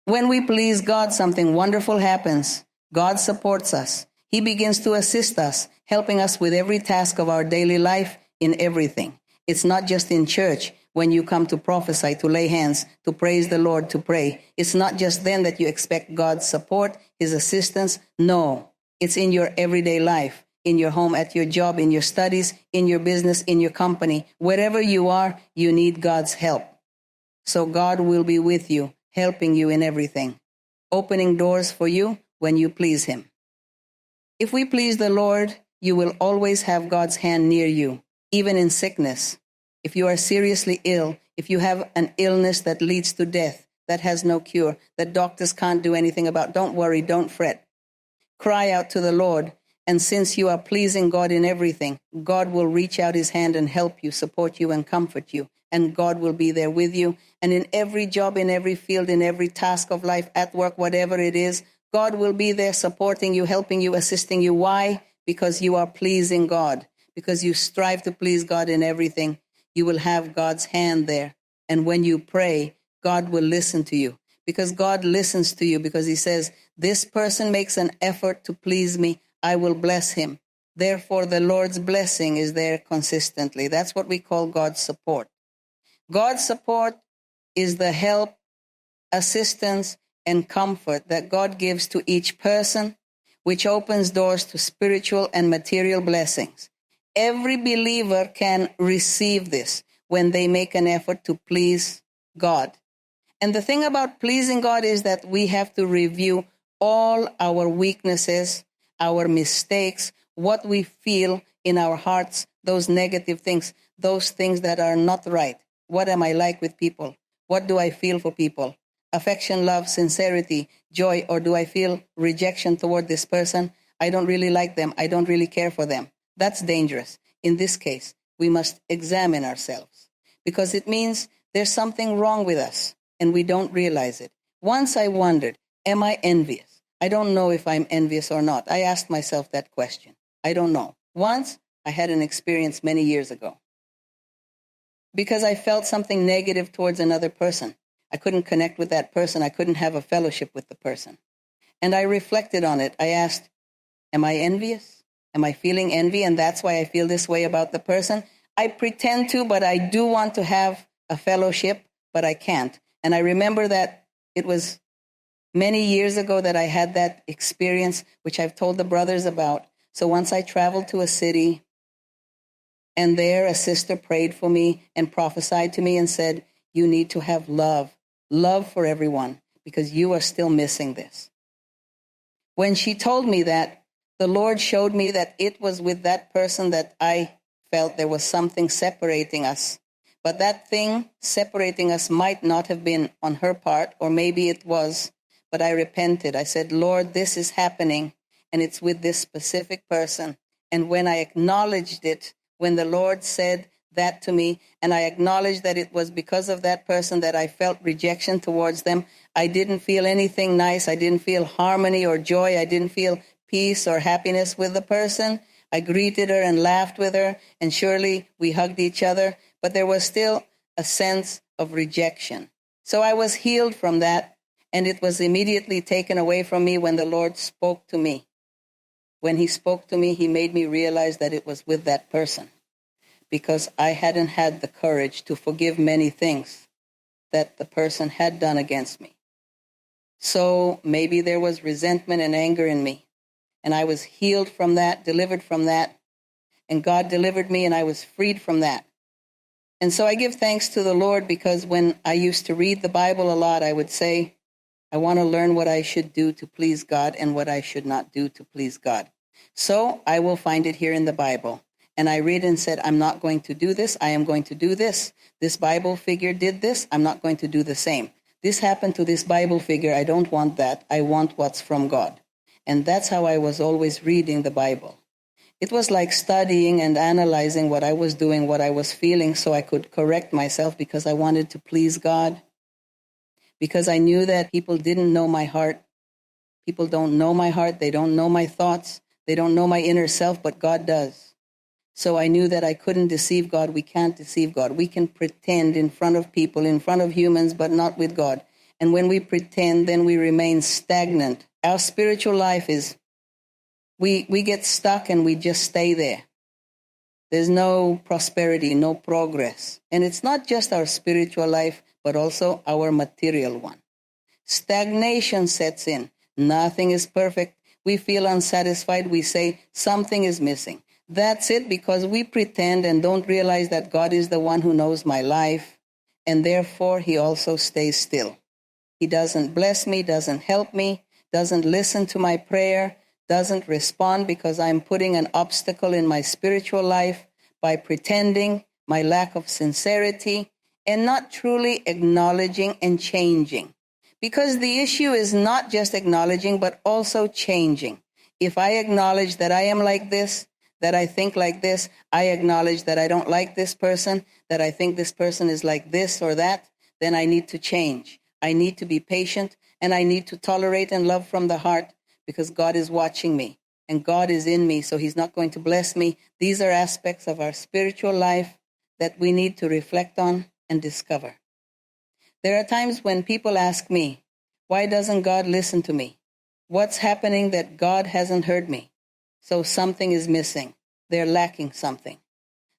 When we please God, something wonderful happens. God supports us. He begins to assist us, helping us with every task of our daily life in everything. It's not just in church when you come to prophesy, to lay hands, to praise the Lord, to pray. It's not just then that you expect God's support, his assistance. No, it's in your everyday life, in your home, at your job, in your studies, in your business, in your company. Wherever you are, you need God's help. So God will be with you, helping you in everything, opening doors for you when you please him. If we please the Lord, you will always have God's hand near you, even in sickness. If you are seriously ill, if you have an illness that leads to death, that has no cure, that doctors can't do anything about, don't worry, don't fret. Cry out to the Lord, and since you are pleasing God in everything, God will reach out his hand and help you, support you, and comfort you. And God will be there with you. And in every job, in every field, in every task of life, at work, whatever it is, God will be there supporting you, helping you, assisting you. Why? Because you are pleasing God. Because you strive to please God in everything. You will have God's hand there. And when you pray, God will listen to you. Because God listens to you, because he says, this person makes an effort to please me, I will bless him. Therefore, the Lord's blessing is there consistently. That's what we call God's support. God's support is the help, assistance, and comfort that God gives to each person, which opens doors to spiritual and material blessings. Every believer can receive this when they make an effort to please God. And the thing about pleasing God is that we have to review all our weaknesses, our mistakes, what we feel in our hearts, those negative things, those things that are not right. What am I like with people? What do I feel for people? Affection, love, sincerity, joy, or do I feel rejection toward this person? I don't really like them. I don't really care for them. That's dangerous. In this case, we must examine ourselves because it means there's something wrong with us and we don't realize it. Once I wondered, am I envious? I don't know if I'm envious or not. I asked myself that question. I don't know. Once I had an experience many years ago because I felt something negative towards another person. I couldn't connect with that person. I couldn't have a fellowship with the person. And I reflected on it. I asked, am I envious? Am I feeling envy? And that's why I feel this way about the person. I pretend to, but I do want to have a fellowship, but I can't. And I remember that it was many years ago that I had that experience, which I've told the brothers about. So once I traveled to a city, and there a sister prayed for me and prophesied to me and said, you need to have love for everyone, because you are still missing this. When she told me that, the Lord showed me that it was with that person that I felt there was something separating us. But that thing separating us might not have been on her part, or maybe it was, but I repented. I said, Lord, this is happening, and it's with this specific person. And when I acknowledged it, when the Lord said that to me, and I acknowledged that it was because of that person that I felt rejection towards them, I didn't feel anything nice. I didn't feel harmony or joy. I didn't feel peace or happiness with the person. I greeted her and laughed with her, and surely we hugged each other, but there was still a sense of rejection. So I was healed from that, and it was immediately taken away from me when the Lord spoke to me. When he spoke to me, he made me realize that it was with that person, because I hadn't had the courage to forgive many things that the person had done against me. So maybe there was resentment and anger in me, and I was healed from that, delivered from that, and God delivered me, and I was freed from that. And so I give thanks to the Lord, because when I used to read the Bible a lot, I would say, I want to learn what I should do to please God and what I should not do to please God. So I will find it here in the Bible. And I read and said, I'm not going to do this. I am going to do this. This Bible figure did this. I'm not going to do the same. This happened to this Bible figure. I don't want that. I want what's from God. And that's how I was always reading the Bible. It was like studying and analyzing what I was doing, what I was feeling, so I could correct myself, because I wanted to please God. Because I knew that people didn't know my heart. People don't know my heart. They don't know my thoughts. They don't know my inner self, but God does. So I knew that I couldn't deceive God. We can't deceive God. We can pretend in front of people, in front of humans, but not with God. And when we pretend, then we remain stagnant. Our spiritual life is, we get stuck and we just stay there. There's no prosperity, no progress. And it's not just our spiritual life, but also our material one. Stagnation sets in. Nothing is perfect. We feel unsatisfied. We say something is missing. That's it, because we pretend and don't realize that God is the one who knows my life, and therefore he also stays still. He doesn't bless me, doesn't help me, doesn't listen to my prayer, doesn't respond because I'm putting an obstacle in my spiritual life by pretending, my lack of sincerity, and not truly acknowledging and changing. Because the issue is not just acknowledging, but also changing. If I acknowledge that I am like this, that I think like this, I acknowledge that I don't like this person, that I think this person is like this or that, then I need to change. I need to be patient, and I need to tolerate and love from the heart, because God is watching me and God is in me, so he's not going to bless me. These are aspects of our spiritual life that we need to reflect on and discover. There are times when people ask me, why doesn't God listen to me? What's happening that God hasn't heard me? So something is missing. They're lacking something.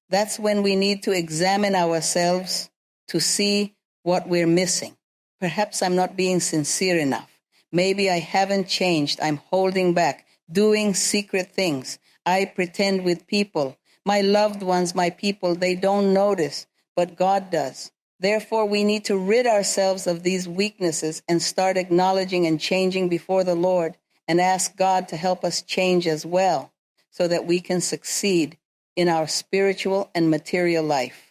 That's when we need to examine ourselves to see what we're missing. Perhaps I'm not being sincere enough. Maybe I haven't changed. I'm holding back, doing secret things. I pretend with people. My loved ones, my people, they don't notice, but God does. Therefore, we need to rid ourselves of these weaknesses and start acknowledging and changing before the Lord, and ask God to help us change as well, so that we can succeed in our spiritual and material life.